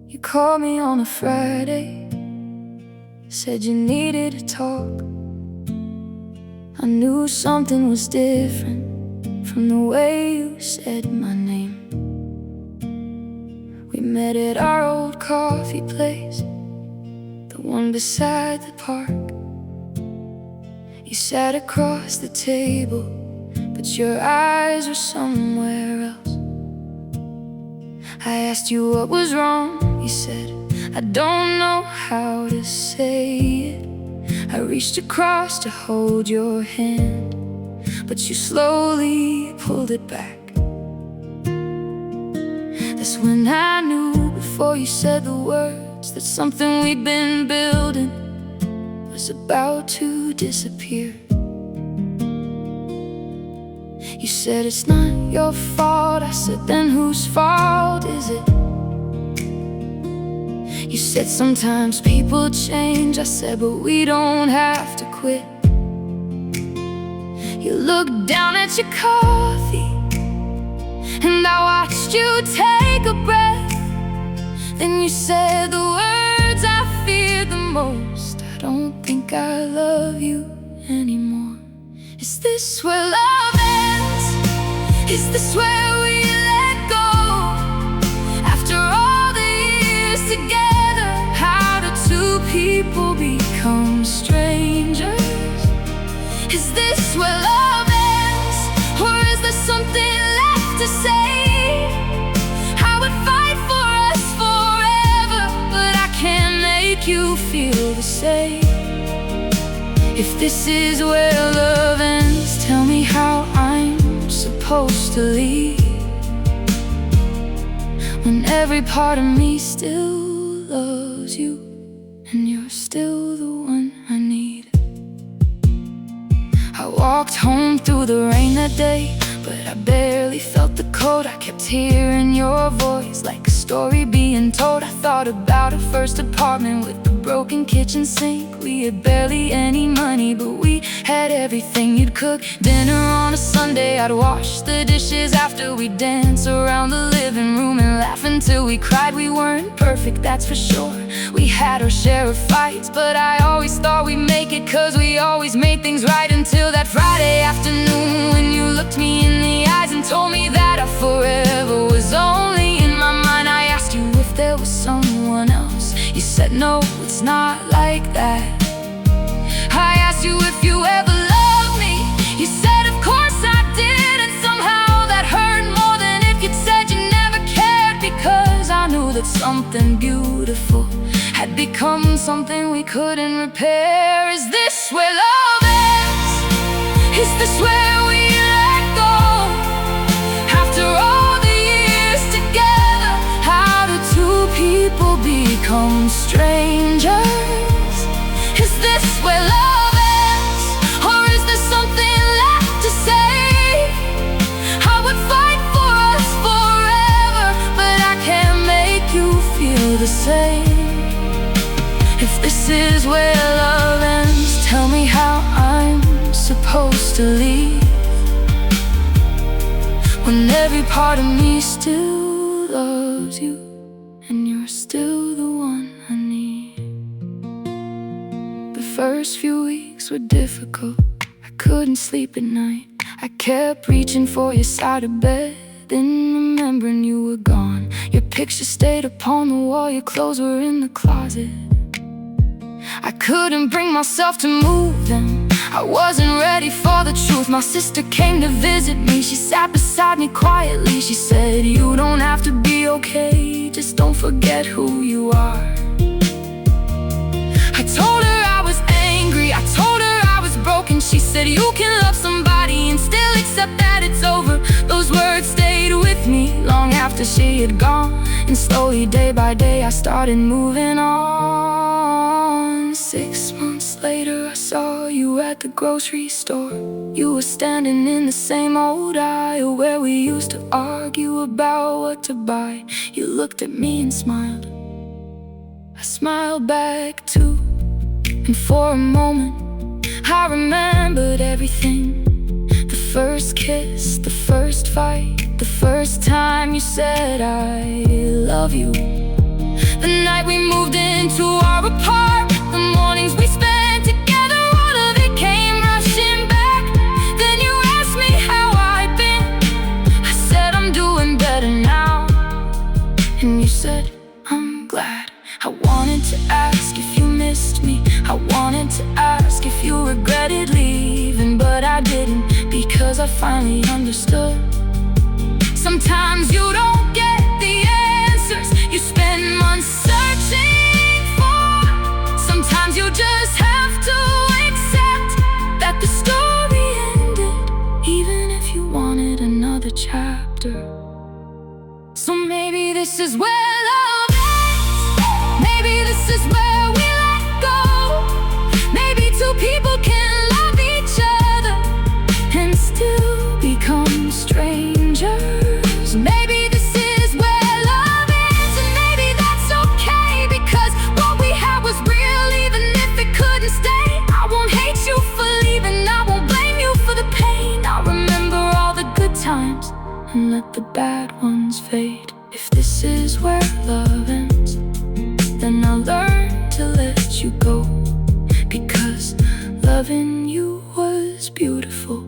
You called me on a Friday, said you needed to talk. I knew something was different from the way you said my name. We met at our old coffee place, the one beside the park. You sat across the table, but your eyes were somewhere else. I asked you what was wrong, you said, I don't know how to say it. I reached across to hold your hand, but you slowly pulled it back. That's when I knew, before you said the words, that something we'd been building was about to disappear. You said it's not your fault. I said, then whose fault is it? You said sometimes people change. I said, but we don't have to quit. You looked down at your coffee, and I watched you take a breath. Then you said the words I feared the most: I don't think I love you anymore. Is this where love ends? Is this where we let go? After all the years together, how do two people become strangers? Is this where love ends? Or is there something left to say? I would fight for us forever, but I can't make you feel the same. If this is where love ends, tell me how I'm supposed to leave, when every part of me still loves you, and you're still the one I need. I walked home through the rain that day, but I barely felt the cold. I kept hearing your voice like a story being told. I thought about our first apartment with the broken kitchen sink. We had barely any money, but we had everything. You'd cook dinner on a Sunday, I'd wash the dishes after we'd dance around the living room and laugh until we cried. We weren't perfect, that's for sure. We had our share of fights, but I always thought we'd make it, 'cause we always made things right. Until that Friday afternoon, when you looked me in the eyes and told me that our forever was only in my mind. I asked you if there was someone else. You said no, it's not like that. I asked you if you ever loved me. You said of course I did, and somehow that hurt more than if you'd said you never cared, because I knew that something beautiful had become something we couldn't repair. Is this where love ends? Is this where we let go? After all the years together, how do two people become strangers? Is this where love ends? Or is there something left to say? I would fight for us forever, but I can't make you feel the same. If this is where love ends, tell me how I'm supposed to leave, when every part of me still loves you, and you're still the one I need. The first few weeks were difficult. I couldn't sleep at night. I kept reaching for your side of bed, then remembering you were gone. Your picture stayed upon the wall, your clothes were in the closet. I couldn't bring myself to move them. I wasn't ready for the truth. My sister came to visit me. She sat beside me quietly. She said, you don't have to be okay, just don't forget who you are. I told her I was angry, I told her I was broken. She said, you can love somebody and still accept that it's over. Those words stayed with me long after she had gone, and slowly, day by day, I started moving on. 6 months later, I saw you at the grocery store. You were standing in the same old aisle where we used to argue about what to buy. You looked at me and smiled. I smiled back too, and for a moment I remembered everything. The first kiss, the first fight, the first time you said I love you. we moved into our apartment. The mornings we spent together, all of it came rushing back. Then you asked me how I'd been. I said I'm doing better now. And you said, I'm glad. I wanted to ask if you missed me. I wanted to ask if you regretted leaving, but I didn't, because I finally understood. Sometimes you don't get the answers you spend months searching for. Sometimes you just have to accept that the story ended, even if you wanted another chapter. So maybe this is where love ends. Maybe this is where we let go. Maybe two people can love each other and still become strangers. Maybe this is where love ends, and maybe that's okay, because what we had was real, even if it couldn't stay. I won't hate you for leaving, I won't blame you for the pain. I'll remember all the good times and let the bad ones fade. If this is where love ends, then I'll learn to let you go, because loving you was beautiful,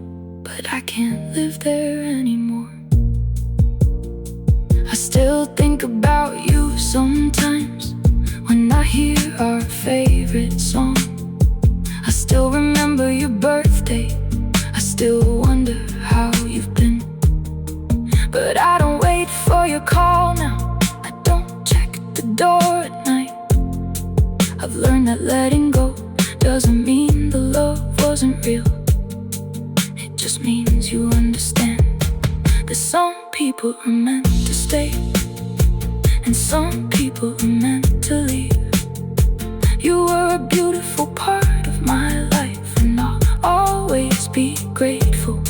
but I can't live there anymore. I still think about you sometimes when I hear our favorite song. I still remember your birthday, I still wonder how you've been. But I don't wait for your call now, I don't check the door at night. I've learned that letting go doesn't mean the love wasn't real. It just means you understand that some people are meant to stay and some people are meant to leave. You were a beautiful part of my life, and I'll always be grateful.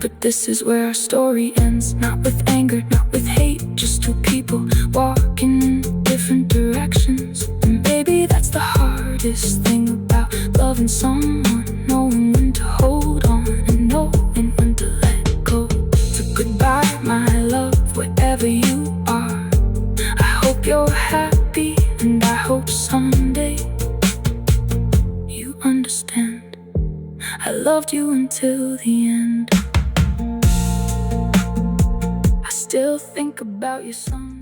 But this is where our story ends, not with anger, not with hate, just two people walking in different directions. And maybe that's the hardest thing about loving someone, knowing when to hold on and knowing when to let go. So goodbye, my love, wherever you are. I hope you're happy, and I hope someday you understand. I loved you until the end. I still think about you some